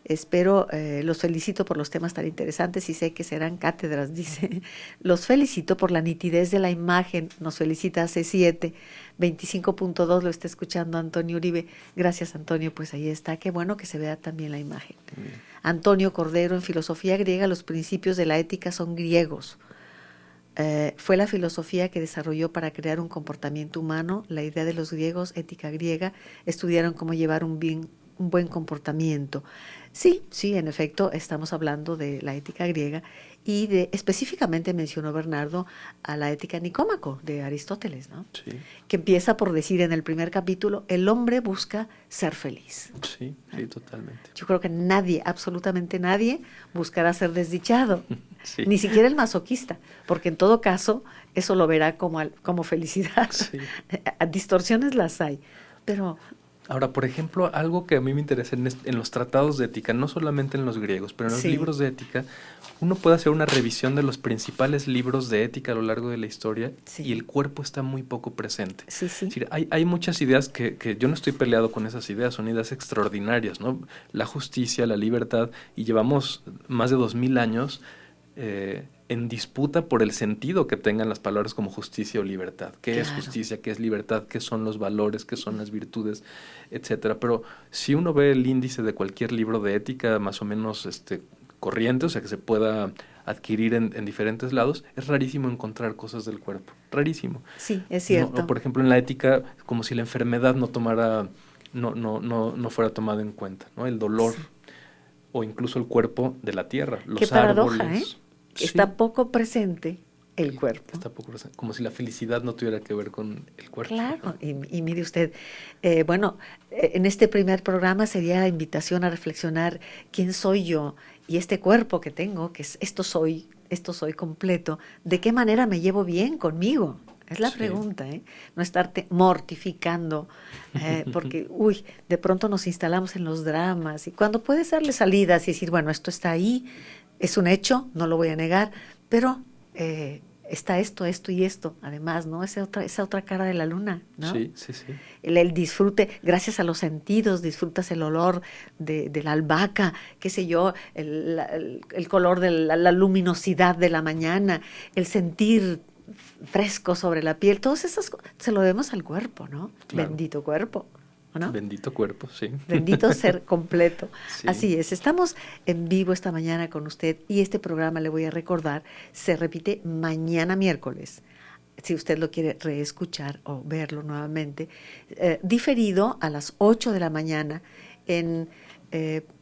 Espero, los felicito por los temas tan interesantes y sé que serán cátedras, dice. Los felicito por la nitidez de la imagen. Nos felicita C7, 25.2, lo está escuchando Antonio Uribe. Gracias, Antonio, pues ahí está. Qué bueno que se vea también la imagen. Antonio Cordero, en filosofía griega, los principios de la ética son griegos. Fue la filosofía que desarrolló para crear un comportamiento humano. La idea de los griegos, ética griega, estudiaron cómo llevar un buen comportamiento. Sí, en efecto, estamos hablando de la ética griega y específicamente mencionó Bernardo a la ética Nicómaco de Aristóteles, ¿no?
Sí.
Que empieza por decir en el primer capítulo: el hombre busca ser feliz.
Sí, totalmente.
Yo creo que nadie, absolutamente nadie, buscará ser desdichado,
Sí.
ni siquiera el masoquista, porque en todo caso eso lo verá como felicidad.
Sí.
Distorsiones las hay, pero...
Ahora, por ejemplo, algo que a mí me interesa en los tratados de ética, no solamente en los griegos, pero en los libros de ética, uno puede hacer una revisión de los principales libros de ética a lo largo de la historia y el cuerpo está muy poco presente.
Sí.
Es decir, hay muchas ideas que yo no estoy peleado con esas ideas, son ideas extraordinarias, ¿no? La justicia, la libertad, y llevamos más de 2000 años en disputa por el sentido que tengan las palabras como justicia o libertad. ¿Qué es justicia? ¿Qué es libertad? ¿Qué son los valores? ¿Qué son las virtudes? Etcétera. Pero si uno ve el índice de cualquier libro de ética más o menos corriente, o sea, que se pueda adquirir en diferentes lados, es rarísimo encontrar cosas del cuerpo. Rarísimo.
Sí, es cierto.
No, por ejemplo, en la ética, como si la enfermedad no fuera tomada en cuenta, ¿no? El dolor o incluso el cuerpo de la tierra, los
Qué paradoja,
árboles.
Está poco presente el cuerpo.
Está poco presente, como si la felicidad no tuviera que ver con el cuerpo.
Claro, y mire usted, en este primer programa sería la invitación a reflexionar quién soy yo y este cuerpo que tengo, que es esto soy completo, ¿de qué manera me llevo bien conmigo? Es la pregunta, no estarte mortificando, porque, de pronto nos instalamos en los dramas y cuando puedes darle salidas y decir, bueno, esto está ahí, es un hecho, no lo voy a negar, pero está esto y esto, además, ¿no? Esa otra cara de la luna, ¿no?
Sí.
El disfrute, gracias a los sentidos, disfrutas el olor de la albahaca, qué sé yo, el color de la luminosidad de la mañana, el sentir fresco sobre la piel, todas esas cosas se lo debemos al cuerpo, ¿no?
Claro.
Bendito cuerpo. ¿o no?
Bendito cuerpo, sí.
Bendito ser completo.
Sí.
Así es, estamos en vivo esta mañana con usted y este programa, le voy a recordar, se repite mañana miércoles. Si usted lo quiere reescuchar o verlo nuevamente, diferido a las 8 de la mañana en,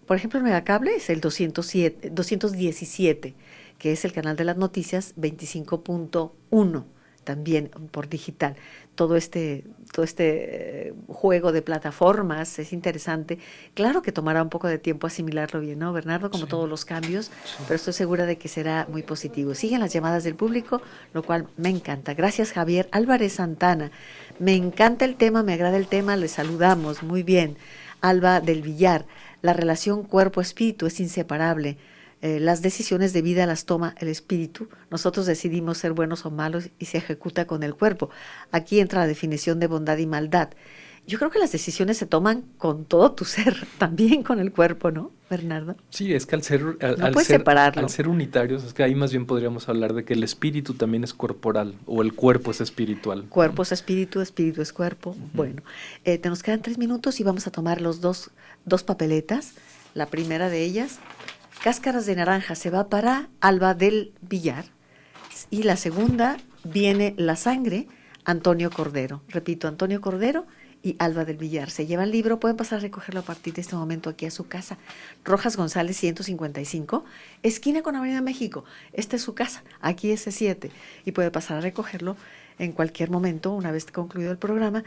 por ejemplo, en Megacable es el 217, que es el canal de las noticias 25.1, también por digital. Todo este juego de plataformas es interesante. Claro que tomará un poco de tiempo asimilarlo bien, ¿no, Bernardo? Como
Sí.
todos los cambios,
Sí.
pero estoy segura de que será muy positivo. Siguen las llamadas del público, lo cual me encanta. Gracias, Javier Álvarez Santana. Me encanta el tema, me agrada el tema, le saludamos. Muy bien. Alba del Villar, la relación cuerpo-espíritu es inseparable. Las decisiones de vida las toma el espíritu. Nosotros decidimos ser buenos o malos y se ejecuta con el cuerpo. Aquí entra la definición de bondad y maldad. Yo creo que las decisiones se toman con todo tu ser, también con el cuerpo, ¿no, Bernardo?
Sí, es que al ser,
No puedes separarlo.
al ser unitarios, es que ahí más bien podríamos hablar de que el espíritu también es corporal o el cuerpo es espiritual.
Cuerpo es espíritu, espíritu es cuerpo. Bueno, nos quedan 3 minutos y vamos a tomar los dos papeletas. La primera de ellas, cáscaras de naranja, se va para Alba del Villar. Y la segunda viene la sangre, Antonio Cordero. Repito, Antonio Cordero y Alba del Villar. Se lleva el libro, pueden pasar a recogerlo a partir de este momento aquí a su casa. Rojas González 155, esquina con Avenida México. Esta es su casa, aquí es C7. Y puede pasar a recogerlo en cualquier momento, una vez concluido el programa.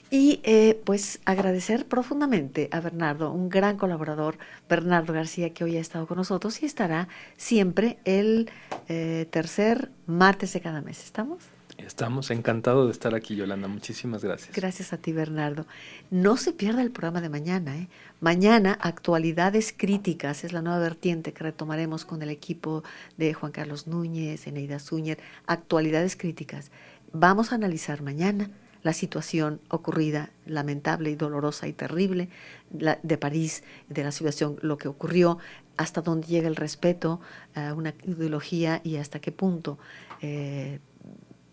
Y pues agradecer profundamente a Bernardo, un gran colaborador, Bernardo García, que hoy ha estado con nosotros y estará siempre el tercer martes de cada mes. ¿Estamos?
Estamos encantados de estar aquí, Yolanda. Muchísimas gracias.
Gracias a ti, Bernardo. No se pierda el programa de mañana, ¿eh? Mañana, actualidades críticas, es la nueva vertiente que retomaremos con el equipo de Juan Carlos Núñez, Eneida Zúñez, actualidades críticas. Vamos a analizar mañana la situación ocurrida, lamentable y dolorosa y terrible, de París, de la situación, lo que ocurrió, hasta dónde llega el respeto a una ideología y hasta qué punto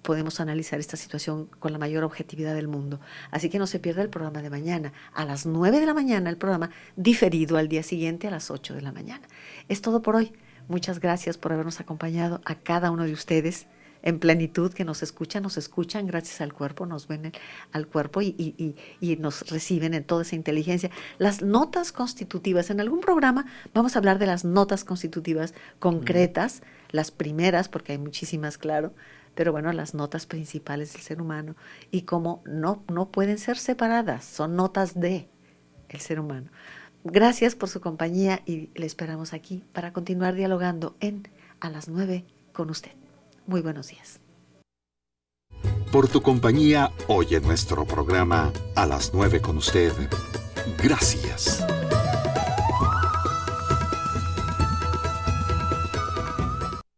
podemos analizar esta situación con la mayor objetividad del mundo. Así que no se pierda el programa de mañana. A las 9 de la mañana el programa, diferido al día siguiente a las 8 de la mañana. Es todo por hoy. Muchas gracias por habernos acompañado a cada uno de ustedes en plenitud, que nos escuchan gracias al cuerpo, nos ven al cuerpo y nos reciben en toda esa inteligencia. Las notas constitutivas, en algún programa vamos a hablar de las notas constitutivas concretas, las primeras, porque hay muchísimas, claro, pero bueno, las notas principales del ser humano y cómo no pueden ser separadas, son notas de el ser humano. Gracias por su compañía y le esperamos aquí para continuar dialogando en A las 9 con usted. Muy buenos días.
Por tu compañía hoy en nuestro programa A las 9 con usted. Gracias.